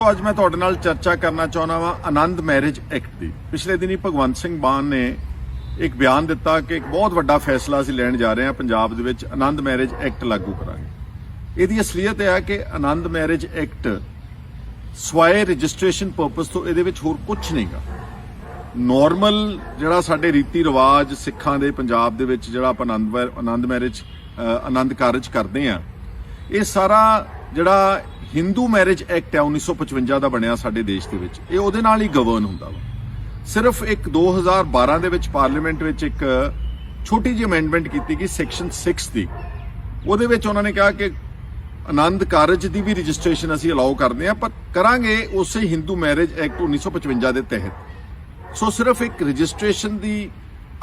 ਅੱਜ ਮੈਂ ਤੁਹਾਡੇ ਨਾਲ ਚਰਚਾ ਕਰਨਾ ਚਾਹੁੰਦਾ ਹਾਂ ਆਨੰਦ ਮੈਰਿਜ ਐਕਟ ਦੀ। ਪਿਛਲੇ ਦਿਨੀ ਭਗਵੰਤ ਸਿੰਘ ਮਾਨ ਨੇ ਇੱਕ ਬਿਆਨ ਦਿੱਤਾ ਕਿ ਇੱਕ ਬਹੁਤ ਵੱਡਾ ਫੈਸਲਾ ਅਸੀਂ ਲੈਣ ਜਾ ਰਹੇ ਹਾਂ, ਪੰਜਾਬ ਦੇ ਵਿੱਚ ਆਨੰਦ ਮੈਰਿਜ ਐਕਟ ਲਾਗੂ ਕਰਾਂਗੇ। ਇਹਦੀ ਅਸਲੀਅਤ ਇਹ ਹੈ ਕਿ ਆਨੰਦ ਮੈਰਿਜ ਐਕਟ ਸਵਾਏ ਰਜਿਸਟ੍ਰੇਸ਼ਨ ਪਰਪਸ ਤੋਂ ਇਹਦੇ ਵਿੱਚ ਹੋਰ ਕੁਝ ਨਹੀਂਗਾ। ਨਾਰਮਲ ਜਿਹੜਾ ਸਾਡੇ ਰੀਤੀ ਰਿਵਾਜ ਸਿੱਖਾਂ ਦੇ ਪੰਜਾਬ ਦੇ ਵਿੱਚ ਜਿਹੜਾ ਆਪਾਂ ਆਨੰਦ ਕਾਰਜ ਕਰਦੇ ਆ, ਇਹ ਸਾਰਾ ਜਿਹੜਾ ਹਿੰਦੂ ਮੈਰਿਜ ਐਕਟ ਹੈ 1955 ਦਾ ਬਣਿਆ ਸਾਡੇ ਦੇਸ਼ ਦੇ ਵਿੱਚ, ਇਹ ਉਹਦੇ ਨਾਲ ਹੀ ਗਵਰਨ ਹੁੰਦਾ ਵਾ। ਸਿਰਫ ਇੱਕ 2012 ਦੇ ਵਿੱਚ ਪਾਰਲੀਮੈਂਟ ਵਿੱਚ ਇੱਕ ਛੋਟੀ ਜਿਹੀ ਅਮੈਂਡਮੈਂਟ ਕੀਤੀ ਗਈ ਸੈਕਸ਼ਨ 6 ਦੀ। ਉਹਦੇ ਵਿੱਚ ਉਹਨਾਂ ਨੇ ਕਿਹਾ ਕਿ ਆਨੰਦ ਕਾਰਜ ਦੀ ਵੀ ਰਜਿਸਟ੍ਰੇਸ਼ਨ ਅਸੀਂ ਅਲਾਉ ਕਰਦੇ ਹਾਂ, ਪਰ ਕਰਾਂਗੇ ਉਸੇ ਹਿੰਦੂ ਮੈਰਿਜ ਐਕਟ 1955 ਦੇ ਤਹਿਤ। ਸੋ ਸਿਰਫ ਇੱਕ ਰਜਿਸਟ੍ਰੇਸ਼ਨ ਦੀ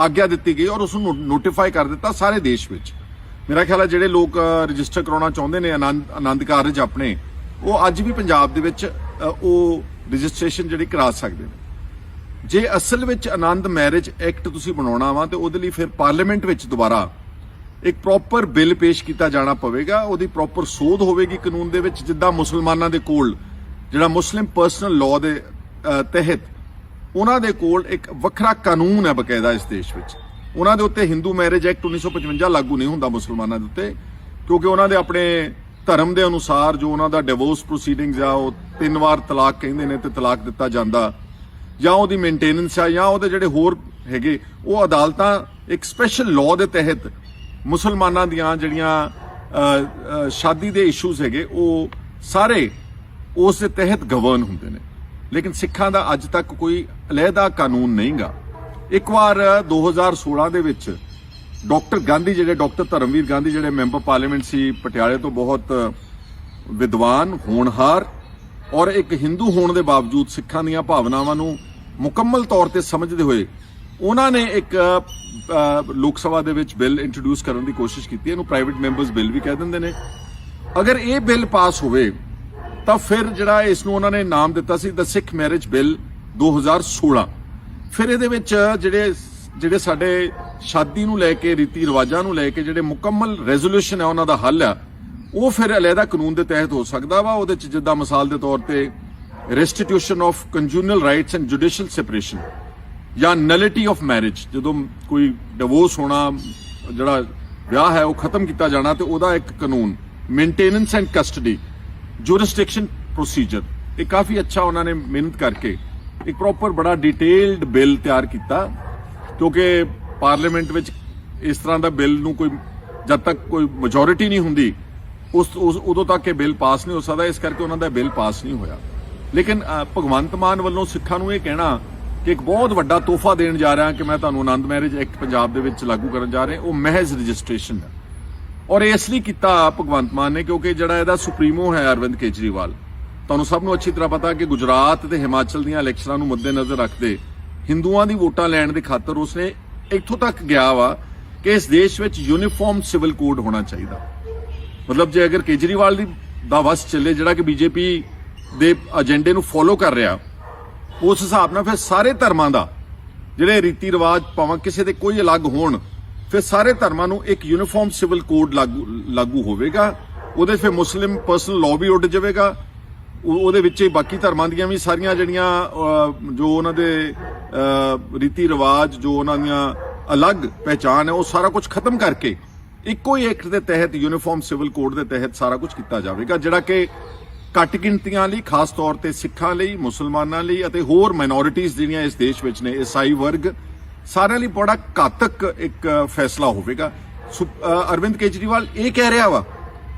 ਆਗਿਆ ਦਿੱਤੀ ਗਈ ਔਰ ਉਸ ਨੂੰ ਨੋਟੀਫਾਈ ਕਰ ਦਿੱਤਾ ਸਾਰੇ ਦੇਸ਼ ਵਿੱਚ। ਮੇਰਾ ਖਿਆਲ ਹੈ ਜਿਹੜੇ ਲੋਕ ਰਜਿਸਟਰ ਕਰਾਉਣਾ ਚਾਹੁੰਦੇ ਨੇ ਆਨੰਦ ਕਾਰਜ ਆਪਣੇ, ਉਹ ਅੱਜ ਵੀ ਪੰਜਾਬ ਦੇ ਵਿੱਚ ਉਹ ਰਜਿਸਟ੍ਰੇਸ਼ਨ ਜਿਹੜੀ ਕਰਾ ਸਕਦੇ ਨੇ। ਜੇ ਅਸਲ ਵਿੱਚ ਆਨੰਦ ਮੈਰਿਜ ਐਕਟ ਤੁਸੀਂ ਬਣਾਉਣਾ ਵਾ ਤੇ ਉਹਦੇ ਲਈ ਫਿਰ ਪਾਰਲੀਮੈਂਟ ਵਿੱਚ ਦੁਬਾਰਾ ਇੱਕ ਪ੍ਰੋਪਰ ਬਿੱਲ ਪੇਸ਼ ਕੀਤਾ ਜਾਣਾ ਪਵੇਗਾ। ਉਹਦੀ ਪ੍ਰੋਪਰ ਸੋਧ ਹੋਵੇਗੀ ਕਾਨੂੰਨ ਦੇ ਵਿੱਚ, ਜਿੱਦਾਂ ਮੁਸਲਮਾਨਾਂ ਦੇ ਕੋਲ ਜਿਹੜਾ ਮੁਸਲਿਮ ਪਰਸਨਲ ਲਾਅ ਦੇ ਤਹਿਤ ਉਹਨਾਂ ਦੇ ਕੋਲ ਇੱਕ ਵੱਖਰਾ ਕਾਨੂੰਨ ਹੈ ਬਕਾਇਦਾ ਇਸ ਦੇਸ਼ ਵਿੱਚ। ਉਹਨਾਂ ਦੇ ਉੱਤੇ ਹਿੰਦੂ ਮੈਰਿਜ ਐਕਟ 1955 ਲਾਗੂ ਨਹੀਂ ਹੁੰਦਾ ਮੁਸਲਮਾਨਾਂ ਦੇ ਉੱਤੇ, ਕਿਉਂਕਿ ਉਹਨਾਂ ਦੇ ਆਪਣੇ ਧਰਮ ਦੇ ਅਨੁਸਾਰ ਜੋ ਉਹਨਾਂ ਦਾ ਡਿਵੋਰਸ ਪ੍ਰੋਸੀਡਿੰਗਸ ਆ, ਉਹ 3 ਵਾਰ ਤਲਾਕ ਕਹਿੰਦੇ ਨੇ ਤੇ ਤਲਾਕ ਦਿੱਤਾ ਜਾਂਦਾ, ਜਾਂ ਉਹਦੀ ਮੇਨਟੇਨੈਂਸ ਆ, ਜਾਂ ਉਹਦੇ ਜਿਹੜੇ ਹੋਰ ਹੈਗੇ ਉਹ ਅਦਾਲਤਾਂ ਇੱਕ ਸਪੈਸ਼ਲ ਲਾਅ ਦੇ ਤਹਿਤ ਮੁਸਲਮਾਨਾਂ ਦੀਆਂ ਜਿਹੜੀਆਂ ਸ਼ਾਦੀ ਦੇ ਇਸ਼ੂਜ਼ ਹੈਗੇ ਉਹ ਸਾਰੇ ਉਸ ਦੇ ਤਹਿਤ ਗਵਰਨ ਹੁੰਦੇ ਨੇ। ਲੇਕਿਨ ਸਿੱਖਾਂ ਦਾ ਅੱਜ ਤੱਕ ਕੋਈ ਅਲੱਗਾ ਕਾਨੂੰਨ ਨਹੀਂਗਾ। ਇੱਕ ਵਾਰ 2016 ਦੇ ਵਿੱਚ ਡਾਕਟਰ ਧਰਮਵੀਰ ਗਾਂਧੀ ਜਿਹੜੇ ਮੈਂਬਰ ਪਾਰਲੀਮੈਂਟ ਸੀ ਪਟਿਆਲੇ ਤੋਂ, ਬਹੁਤ ਵਿਦਵਾਨ ਹੋਣਹਾਰ ਔਰ ਇੱਕ ਹਿੰਦੂ ਹੋਣ ਦੇ ਬਾਵਜੂਦ ਸਿੱਖਾਂ ਦੀਆਂ ਭਾਵਨਾਵਾਂ ਨੂੰ ਮੁਕੰਮਲ ਤੌਰ ਤੇ ਸਮਝਦੇ ਹੋਏ ਉਹਨਾਂ ਨੇ ਇੱਕ ਲੋਕ ਸਭਾ ਦੇ ਵਿੱਚ ਬਿੱਲ ਇੰਟਰੋਡਿਊਸ ਕਰਨ ਦੀ ਕੋਸ਼ਿਸ਼ ਕੀਤੀ। ਇਹਨੂੰ ਪ੍ਰਾਈਵੇਟ ਮੈਂਬਰਸ ਬਿੱਲ ਵੀ ਕਹਿ ਦਿੰਦੇ ਨੇ। ਅਗਰ ਇਹ ਬਿੱਲ ਪਾਸ ਹੋਵੇ ਤਾਂ ਫਿਰ ਜਿਹੜਾ ਇਸ ਨੂੰ ਉਹਨਾਂ ਨੇ ਨਾਮ ਦਿੱਤਾ ਸੀ ਦ ਸਿੱਖ ਮੈਰਿਜ ਬਿੱਲ 2016। ਫਿਰ ਇਹਦੇ ਵਿੱਚ ਜਿਹੜੇ ਸਾਡੇ ਸ਼ਾਦੀ ਨੂੰ ਲੈ ਕੇ ਰੀਤੀ ਰਿਵਾਜਾਂ ਨੂੰ ਲੈ ਕੇ ਜਿਹੜੇ ਮੁਕੰਮਲ ਰੈਜ਼ੋਲੂਸ਼ਨ ਹੈ ਉਹਨਾਂ ਦਾ ਹੱਲ ਆ, ਉਹ ਫਿਰ ਅਲੱਗਾ ਕਾਨੂੰਨ ਦੇ ਤਹਿਤ ਹੋ ਸਕਦਾ ਵਾ। ਉਹਦੇ ਚ ਜਿੱਦਾਂ ਮਿਸਾਲ ਦੇ ਤੌਰ ਤੇ restitution of conjugal rights and judicial separation ਜਾਂ ਨਲਿਟੀ ਆਫ ਮੈਰਿਜ, ਜਦੋਂ ਕੋਈ ਡਿਵੋਰਸ ਹੋਣਾ, ਜਿਹੜਾ ਵਿਆਹ ਹੈ ਉਹ ਖਤਮ ਕੀਤਾ ਜਾਣਾ, ਤੇ ਉਹਦਾ ਇੱਕ ਕਾਨੂੰਨ maintenance and custody jurisdiction procedure. ਇਹ ਕਾਫੀ ਅੱਛਾ ਉਹਨਾਂ ਨੇ ਮਿਹਨਤ ਕਰਕੇ ਇੱਕ ਪ੍ਰੋਪਰ ਬੜਾ ਡਿਟੇਲਡ ਬਿੱਲ ਤਿਆਰ ਕੀਤਾ, ਕਿਉਂਕਿ ਪਾਰਲੀਮੈਂਟ ਵਿੱਚ ਇਸ ਤਰ੍ਹਾਂ ਦਾ ਬਿੱਲ ਨੂੰ ਜਦ ਤੱਕ ਕੋਈ ਮੈਜੋਰਿਟੀ ਨਹੀਂ ਹੁੰਦੀ ਉਦੋਂ ਤੱਕ ਇਹ ਬਿੱਲ ਪਾਸ ਨਹੀਂ ਹੋ ਸਕਦਾ। ਇਸ ਕਰਕੇ ਉਹਨਾਂ ਦਾ ਬਿੱਲ ਪਾਸ ਨਹੀਂ ਹੋਇਆ। ਲੇਕਿਨ ਭਗਵੰਤ ਮਾਨ ਵੱਲੋਂ ਸਿੱਖਾਂ ਨੂੰ ਇਹ ਕਹਿਣਾ ਕਿ ਇੱਕ ਬਹੁਤ ਵੱਡਾ ਤੋਹਫਾ ਦੇਣ ਜਾ ਰਿਹਾ ਕਿ ਮੈਂ ਤੁਹਾਨੂੰ ਆਨੰਦ ਮੈਰਿਜ ਐਕਟ ਪੰਜਾਬ ਦੇ ਵਿੱਚ ਲਾਗੂ ਕਰਨ ਜਾ ਰਿਹਾ, ਉਹ ਮਹਿਜ਼ ਰਜਿਸਟ੍ਰੇਸ਼ਨ ਹੈ। ਔਰ ਇਸ ਲਈ ਕੀਤਾ ਭਗਵੰਤ ਮਾਨ ਨੇ ਕਿਉਂਕਿ ਜਿਹੜਾ ਇਹਦਾ ਸੁਪਰੀਮੋ ਹੈ ਅਰਵਿੰਦ ਕੇਜਰੀਵਾਲ, ਤੁਹਾਨੂੰ ਸਭ ਨੂੰ ਅੱਛੀ ਤਰ੍ਹਾਂ ਪਤਾ ਕਿ ਗੁਜਰਾਤ ਤੇ ਹਿਮਾਚਲ ਦੀਆਂ ਇਲੈਕਸ਼ਨਾਂ ਨੂੰ ਮੱਦੇਨਜ਼ਰ ਰੱਖਦੇ ਹਿੰਦੂਆਂ ਦੀ ਵੋਟਾਂ ਲੈਣ ਦੇ ਖਾਤਰ ਉਸਨੇ ਇੱਥੋਂ ਤੱਕ ਗਿਆ ਵਾ ਕਿ ਇਸ ਦੇਸ਼ ਵਿੱਚ ਯੂਨੀਫਾਰਮ ਸਿਵਲ ਕੋਡ ਹੋਣਾ ਚਾਹੀਦਾ। ਮਤਲਬ ਜੇ ਅਗਰ ਕੇਜਰੀਵਾਲ ਦਾ ਵਸ ਚੱਲੇ, ਜਿਹੜਾ ਕਿ ਬੀਜੇਪੀ ਦੇ ਏਜੰਡੇ ਨੂੰ ਫੋਲੋ ਕਰ ਰਿਹਾ, ਉਸ ਹਿਸਾਬ ਨਾਲ ਫਿਰ ਸਾਰੇ ਧਰਮਾਂ ਦਾ ਜਿਹੜੇ ਰੀਤੀ ਰਿਵਾਜ ਭਾਵੇਂ ਕਿਸੇ ਦੇ ਕੋਈ ਅਲੱਗ ਹੋਣ, ਫਿਰ ਸਾਰੇ ਧਰਮਾਂ ਨੂੰ ਇੱਕ ਯੂਨੀਫਾਰਮ ਸਿਵਲ ਕੋਡ ਲਾਗੂ ਹੋਵੇਗਾ। ਉਹਦੇ ਫਿਰ ਮੁਸਲਿਮ ਪਰਸਨਲ ਲਾਅ ਵੀ ਉੱਡ ਜਾਵੇਗਾ। ਉਹਦੇ ਵਿੱਚ ਹੀ ਬਾਕੀ ਧਰਮਾਂ ਦੀਆਂ ਵੀ ਸਾਰੀਆਂ ਜਿਹੜੀਆਂ ਜੋ ਉਹਨਾਂ ਦੇ ਰੀਤੀ ਰਿਵਾਜ, ਜੋ ਉਹਨਾਂ ਦੀਆਂ ਅਲੱਗ ਪਹਿਚਾਣ ਹੈ, ਉਹ ਸਾਰਾ ਕੁਝ ਖਤਮ ਕਰਕੇ ਇੱਕੋ ਹੀ ਐਕਟ ਦੇ ਤਹਿਤ ਯੂਨੀਫਾਰਮ ਸਿਵਲ ਕੋਡ ਦੇ ਤਹਿਤ ਸਾਰਾ ਕੁਝ ਕੀਤਾ ਜਾਵੇਗਾ, ਜਿਹੜਾ ਕਿ ਘੱਟ ਗਿਣਤੀਆਂ ਲਈ, ਖਾਸ ਤੌਰ ਤੇ ਸਿੱਖਾਂ ਲਈ, ਮੁਸਲਮਾਨਾਂ ਲਈ ਅਤੇ ਹੋਰ ਮਾਈਨੋਰਿਟੀਜ਼ ਜਿਹੜੀਆਂ ਇਸ ਦੇਸ਼ ਵਿੱਚ ਨੇ, ਈਸਾਈ ਵਰਗ, ਸਾਰਿਆਂ ਲਈ ਬੜਾ ਘਾਤਕ ਇੱਕ ਫੈਸਲਾ ਹੋਵੇਗਾ। ਅਰਵਿੰਦ ਕੇਜਰੀਵਾਲ ਇਹ ਕਹਿ ਰਿਹਾ ਵਾ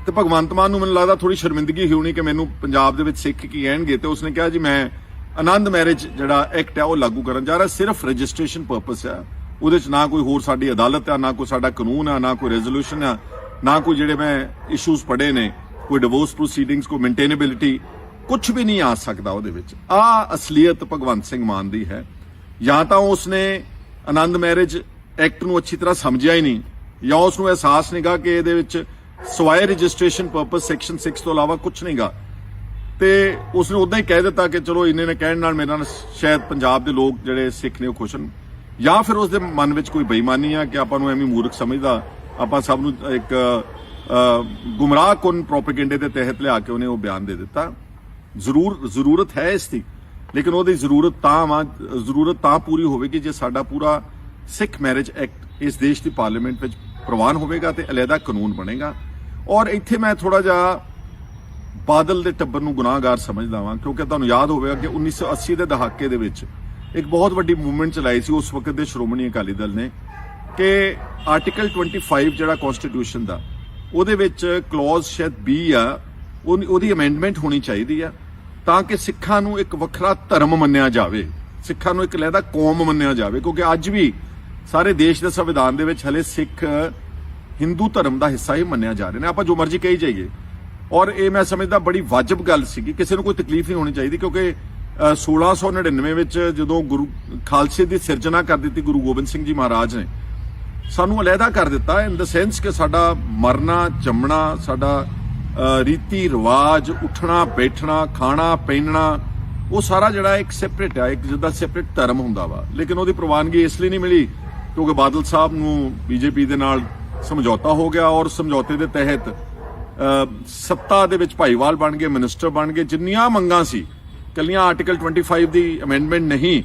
ਤੇ ਭਗਵੰਤ ਮਾਨ ਨੂੰ ਮੈਨੂੰ ਲੱਗਦਾ ਥੋੜੀ ਸ਼ਰਮਿੰਦਗੀ ਹੋਣੀ ਕਿ ਮੈਨੂੰ ਪੰਜਾਬ ਦੇ ਵਿੱਚ ਸਿੱਖ ਕੀ ਕਹਿਣਗੇ, ਤੇ ਉਸਨੇ ਕਿਹਾ ਜੀ ਮੈਂ ਆਨੰਦ ਮੈਰਿਜ ਜਿਹੜਾ ਐਕਟ ਹੈ ਉਹ ਲਾਗੂ ਕਰਨ ਜਾ ਰਿਹਾ, ਸਿਰਫ ਰਜਿਸਟ੍ਰੇਸ਼ਨ ਪਰਪਸ ਹੈ। ਉਹਦੇ ਚ ਨਾ ਕੋਈ ਹੋਰ ਸਾਡੀ ਅਦਾਲਤ ਆ, ਨਾ ਕੋਈ ਸਾਡਾ ਕਾਨੂੰਨ ਆ, ਨਾ ਕੋਈ ਰੈਜ਼ੋਲੂਸ਼ਨ ਆ, ਨਾ ਕੋਈ ਜਿਹੜੇ ਮੈਂ ਇਸ਼ੂਜ਼ ਪੜ੍ਹੇ ਨੇ, ਕੋਈ ਡਿਵੋਰਸ ਪ੍ਰੋਸੀਡਿੰਗਸ, ਕੋਈ ਮੇਨਟੇਨੇਬਿਲਿਟੀ, ਕੁਝ ਵੀ ਨਹੀਂ ਆ ਸਕਦਾ ਉਹਦੇ ਵਿੱਚ। ਆ ਅਸਲੀਅਤ ਭਗਵੰਤ ਸਿੰਘ ਮਾਨ ਦੀ ਹੈ। ਜਾਂ ਤਾਂ ਉਸਨੇ ਆਨੰਦ ਮੈਰਿਜ ਐਕਟ ਨੂੰ ਅੱਛੀ ਤਰ੍ਹਾਂ ਸਮਝਿਆ ਹੀ ਨਹੀਂ, ਜਾਂ ਉਸ ਨੂੰ ਅਹਿਸਾਸ ਨਹੀਂਗਾ ਕਿ ਇਹਦੇ ਵਿੱਚ ਸਵਾਏ ਰਜਿਸਟ੍ਰੇਸ਼ਨ ਪਰਪਸ ਸੈਕਸ਼ਨ 6 ਤੋਂ ਇਲਾਵਾ ਕੁਝ ਨਹੀਂਗਾ, ਤੇ ਉਸਨੇ ਉਦਾਂ ਹੀ ਕਹਿ ਦਿੱਤਾ ਕਿ ਚਲੋ ਇੰਨੇ ਨੇ ਕਹਿਣ ਨਾਲ ਮੇਰਾ ਸ਼ਾਇਦ ਪੰਜਾਬ ਦੇ ਲੋਕ ਜਿਹੜੇ ਸਿੱਖ ਨੇ ਉਹ ਖੁਸ਼ ਹਨ। ਜਾਂ ਫਿਰ ਉਸਦੇ ਮਨ ਵਿੱਚ ਕੋਈ ਬੇਈਮਾਨੀ ਆ ਕਿ ਆਪਾਂ ਨੂੰ ਐਵੇਂ ਮੂਰਖ ਸਮਝਦਾ, ਆਪਾਂ ਸਭ ਨੂੰ ਇੱਕ ਗੁੰਮਰਾਹਕੁਨ ਪ੍ਰੋਪੇਗੈਂਡੇ ਦੇ ਤਹਿਤ ਲਿਆ ਕੇ ਉਹਨੇ ਉਹ ਬਿਆਨ ਦੇ ਦਿੱਤਾ। ਜ਼ਰੂਰਤ ਹੈ ਇਸ ਦੀ, ਲੇਕਿਨ ਉਹਦੀ ਜ਼ਰੂਰਤ ਤਾਂ ਪੂਰੀ ਹੋਵੇਗੀ ਜੇ ਸਾਡਾ ਪੂਰਾ ਸਿੱਖ ਮੈਰਿਜ ਐਕਟ ਇਸ ਦੇਸ਼ ਦੀ ਪਾਰਲੀਮੈਂਟ ਵਿੱਚ ਪ੍ਰਵਾਨ ਹੋਵੇਗਾ ਤੇ ਅਲੱਗਾ ਕਾਨੂੰਨ ਬਣੇਗਾ। ਔਰ ਇੱਥੇ ਮੈਂ ਥੋੜਾ ਜਿਹਾ ਬਾਦਲ ਦੇ ਟੱਬਰ ਨੂੰ ਗੁਨਾਹਗਾਰ ਸਮਝਦਾ ਵਾਂ, ਕਿਉਂਕਿ ਤੁਹਾਨੂੰ ਯਾਦ ਹੋਵੇਗਾ ਕਿ 1980 ਦੇ ਦਹਾਕੇ ਦੇ ਵਿੱਚ ਇੱਕ ਬਹੁਤ ਵੱਡੀ ਮੂਵਮੈਂਟ ਚਲਾਈ ਸੀ ਉਸ ਵਕਤ ਦੇ ਸ਼੍ਰੋਮਣੀ ਅਕਾਲੀ ਦਲ ਨੇ ਕਿ ਆਰਟੀਕਲ 25 ਜਿਹੜਾ ਕਨਸਟੀਟਿਊਸ਼ਨ ਦਾ, ਉਹਦੇ ਵਿੱਚ ਕਲੌਜ਼ ਸ਼ਾਇਦ 20 ਆ, ਉਹਦੀ ਅਮੈਂਡਮੈਂਟ ਹੋਣੀ ਚਾਹੀਦੀ ਆ ਤਾਂ ਕਿ ਸਿੱਖਾਂ ਨੂੰ ਇੱਕ ਵੱਖਰਾ ਧਰਮ ਮੰਨਿਆ ਜਾਵੇ, ਸਿੱਖਾਂ ਨੂੰ ਇੱਕ ਅਲੱਗਾ ਕੌਮ ਮੰਨਿਆ ਜਾਵੇ, ਕਿਉਂਕਿ ਅੱਜ ਵੀ ਸਾਰੇ ਦੇਸ਼ ਦੇ ਸੰਵਿਧਾਨ ਦੇ ਵਿੱਚ ਹਲੇ ਸਿੱਖ ਹਿੰਦੂ ਧਰਮ ਦਾ ਹਿੱਸਾ ਹੀ ਮੰਨਿਆ ਜਾ ਰਹੇ ਨੇ। ਆਪਾਂ ਜੋ ਮਰਜ਼ੀ ਕਹੀ ਜਾਈਏ, ਔਰ ਇਹ ਮੈਂ ਸਮਝਦਾ ਬੜੀ ਵਾਜਬ ਗੱਲ ਸੀਗੀ, ਕਿਸੇ ਨੂੰ ਕੋਈ ਤਕਲੀਫ ਨਹੀਂ ਹੋਣੀ ਚਾਹੀਦੀ, ਕਿਉਂਕਿ 1699 ਵਿੱਚ ਜਦੋਂ ਗੁਰੂ ਖਾਲਸੇ ਦੀ ਸਿਰਜਣਾ ਕਰ ਦਿੱਤੀ ਗੁਰੂ ਗੋਬਿੰਦ ਸਿੰਘ ਜੀ ਮਹਾਰਾਜ ਨੇ, ਸਾਨੂੰ ਅਲੱਗਾ ਕਰ ਦਿੱਤਾ ਇਨ ਦ ਸੈਂਸ ਕਿ ਸਾਡਾ ਮਰਨਾ ਜੰਮਣਾ, ਸਾਡਾ ਰੀਤੀ ਰਿਵਾਜ, ਉੱਠਣਾ ਬੈਠਣਾ, ਖਾਣਾ ਪਹਿਨਣਾ, ਉਹ ਸਾਰਾ ਜਿਹੜਾ ਇੱਕ ਸੈਪਰੇਟ ਹੈ, ਇੱਕ ਜਿੱਦਾਂ ਸੈਪਰੇਟ ਧਰਮ ਹੁੰਦਾ ਵਾ। ਲੇਕਿਨ ਉਹਦੀ ਪ੍ਰਵਾਨਗੀ ਇਸ ਲਈ ਨਹੀਂ ਮਿਲੀ ਕਿਉਂਕਿ ਬਾਦਲ ਸਾਹਿਬ ਨੂੰ ਬੀਜੇਪੀ ਦੇ ਨਾਲ ਸਮਝੌਤਾ ਹੋ ਗਿਆ ਔਰ ਸਮਝੌਤੇ ਦੇ ਤਹਿਤ ਸੱਤਾ ਦੇ ਵਿੱਚ ਭਾਈਵਾਲ ਬਣ ਗਏ, ਮਿਨਿਸਟਰ ਬਣ ਗਏ। ਜਿੰਨੀਆਂ ਮੰਗਾਂ ਸੀ, ਕੱਲੀਆਂ ਆਰਟੀਕਲ 25 ਦੀ ਅਮੈਂਡਮੈਂਟ ਨਹੀਂ,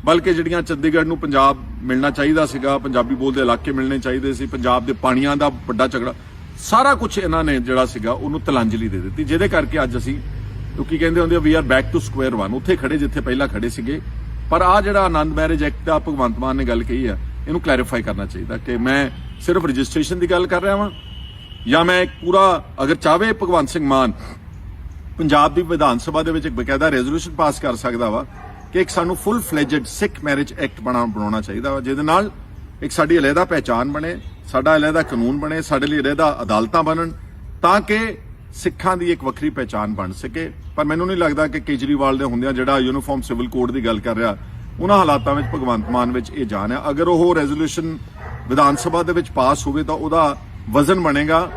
ਬਲਕਿ ਜਿਹੜੀਆਂ ਚੰਡੀਗੜ੍ਹ ਨੂੰ ਪੰਜਾਬ ਮਿਲਣਾ ਚਾਹੀਦਾ ਸੀਗਾ, ਪੰਜਾਬੀ ਬੋਲਦੇ ਇਲਾਕੇ ਮਿਲਣੇ ਚਾਹੀਦੇ ਸੀ, ਪੰਜਾਬ ਦੇ ਪਾਣੀਆਂ ਦਾ ਵੱਡਾ ਝਗੜਾ, ਸਾਰਾ ਕੁਝ ਇਹਨਾਂ ਨੇ ਜਿਹੜਾ ਸੀਗਾ ਉਹਨੂੰ ਤਲਾਂਜਲੀ ਦੇ ਦਿੱਤੀ, ਜਿਹਦੇ ਕਰਕੇ ਅੱਜ ਅਸੀਂ ਕੀ ਕਹਿੰਦੇ ਹੁੰਦੇ we are back to square 1, ਉੱਥੇ ਖੜੇ ਜਿੱਥੇ ਪਹਿਲਾਂ ਖੜੇ ਸੀਗੇ। ਪਰ ਆ ਜਿਹੜਾ ਆਨੰਦ ਮੈਰਿਜ ਐਕਟ ਦਾ ਭਗਵੰਤ ਮਾਨ ਨੇ ਗੱਲ ਕਹੀ ਆ, ਇਹਨੂੰ ਕਲੈਰੀਫਾਈ ਕਰਨਾ ਚਾਹੀਦਾ ਕਿ ਮੈਂ ਸਿਰਫ ਰਜਿਸਟ੍ਰੇਸ਼ਨ ਦੀ ਗੱਲ ਕਰ ਰਿਹਾ ਵਾਂ ਜਾਂ ਮੈਂ ਇੱਕ ਪੂਰਾ, ਅਗਰ ਚਾਹੇ ਭਗਵੰਤ ਸਿੰਘ ਮਾਨ ਪੰਜਾਬ ਦੀ ਵਿਧਾਨ ਸਭਾ ਦੇ ਵਿੱਚ ਇੱਕ ਬਕਾਇਦਾ ਰੈਜ਼ੋਲੂਸ਼ਨ ਪਾਸ ਕਰ ਸਕਦਾ ਵਾ ਕਿ ਇੱਕ ਸਾਨੂੰ ਫੁੱਲ ਫਲੈਜਡ ਸਿੱਖ ਮੈਰਿਜ ਐਕਟ ਬਣਾਉਣਾ ਚਾਹੀਦਾ ਵਾ, ਜਿਹਦੇ ਨਾਲ ਇੱਕ ਸਾਡੀ ਅਲੱਗਾ ਪਹਿਚਾਣ ਬਣੇ, ਸਾਡਾ ਅਲੱਗਾ ਕਾਨੂੰਨ ਬਣੇ, ਸਾਡੇ ਲਈ ਅਲੱਗਾ ਅਦਾਲਤਾਂ ਬਣਨ ਤਾਂ ਕਿ ਸਿੱਖਾਂ ਦੀ ਇੱਕ ਵੱਖਰੀ ਪਹਿਚਾਣ ਬਣ ਸਕੇ। ਪਰ ਮੈਨੂੰ ਨਹੀਂ ਲੱਗਦਾ ਕਿ ਕੇਜਰੀਵਾਲ ਦੇ ਹੁੰਦਿਆਂ ਜਿਹੜਾ ਯੂਨੀਫਾਰਮ ਸਿਵਲ ਕੋਡ ਦੀ ਗੱਲ ਕਰ ਰਿਹਾ, ਉਹਨਾਂ ਹਾਲਾਤਾਂ ਵਿੱਚ ਭਗਵੰਤ ਮਾਨ ਵਿੱਚ ਇਹ ਜਾਨ ਹੈ। ਅਗਰ ਉਹ ਰੈਜ਼ੋਲੂਸ਼ਨ ਵਿਧਾਨ ਸਭਾ ਦੇ ਵਿੱਚ ਪਾਸ ਹੋਵੇ ਤਾਂ ਉਹਦਾ ਵਜ਼ਨ ਬਣੇਗਾ,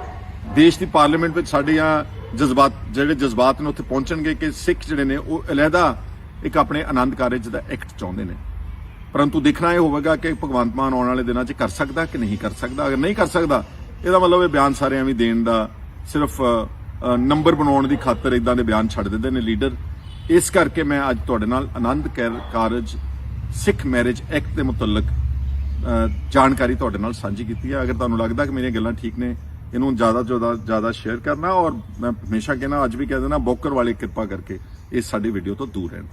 ਦੇਸ਼ ਦੀ ਪਾਰਲੀਮੈਂਟ ਵਿੱਚ ਸਾਡੀਆਂ ਜਜ਼ਬਾਤ ਨੇ ਉੱਥੇ ਪਹੁੰਚਣਗੇ ਕਿ ਸਿੱਖ ਜਿਹੜੇ ਨੇ ਉਹ ਅਲੱਗਾ ਇੱਕ ਆਪਣੇ ਆਨੰਦ ਕਾਰਜ ਦਾ ਐਕਟ ਚਾਹੁੰਦੇ ਨੇ। ਪਰੰਤੂ ਦੇਖਣਾ ਇਹ ਹੋਵੇਗਾ ਕਿ ਭਗਵੰਤ ਮਾਨ ਆਉਣ ਵਾਲੇ ਦਿਨਾਂ 'ਚ ਕਰ ਸਕਦਾ ਕਿ ਨਹੀਂ ਕਰ ਸਕਦਾ। ਅਗਰ ਨਹੀਂ ਕਰ ਸਕਦਾ, ਇਹਦਾ ਮਤਲਬ ਇਹ ਬਿਆਨ ਸਾਰੇ ਐਵੇਂ ਦੇਣ ਦਾ, ਸਿਰਫ ਨੰਬਰ ਬਣਾਉਣ ਦੀ ਖਾਤਰ ਇਦਾਂ ਦੇ ਬਿਆਨ ਛੱਡ ਦਿੰਦੇ ਨੇ ਲੀਡਰ। ਇਸ ਕਰਕੇ ਮੈਂ ਅੱਜ ਤੁਹਾਡੇ ਨਾਲ ਆਨੰਦ ਕਾਰਜ ਸਿੱਖ ਮੈਰਿਜ ਐਕਟ ਦੇ ਮੁਤਲਕ ਜਾਣਕਾਰੀ ਤੁਹਾਡੇ ਨਾਲ ਸਾਂਝੀ ਕੀਤੀ ਹੈ। ਅਗਰ ਤੁਹਾਨੂੰ ਲੱਗਦਾ ਕਿ ਮੇਰੀਆਂ ਗੱਲਾਂ ਠੀਕ ਨੇ, ਇਹਨੂੰ ਜ਼ਿਆਦਾ ਸ਼ੇਅਰ ਕਰਨਾ, ਔਰ ਮੈਂ ਹਮੇਸ਼ਾ ਕਹਿੰਦਾ, ਅੱਜ ਵੀ ਕਹਿ ਦੇਣਾ, ਬੋਕਰ ਵਾਲੇ ਕਿਰਪਾ ਕਰਕੇ ਇਸ ਸਾਡੀ ਵੀਡੀਓ ਤੋਂ ਦੂਰ ਰਹਿਣ।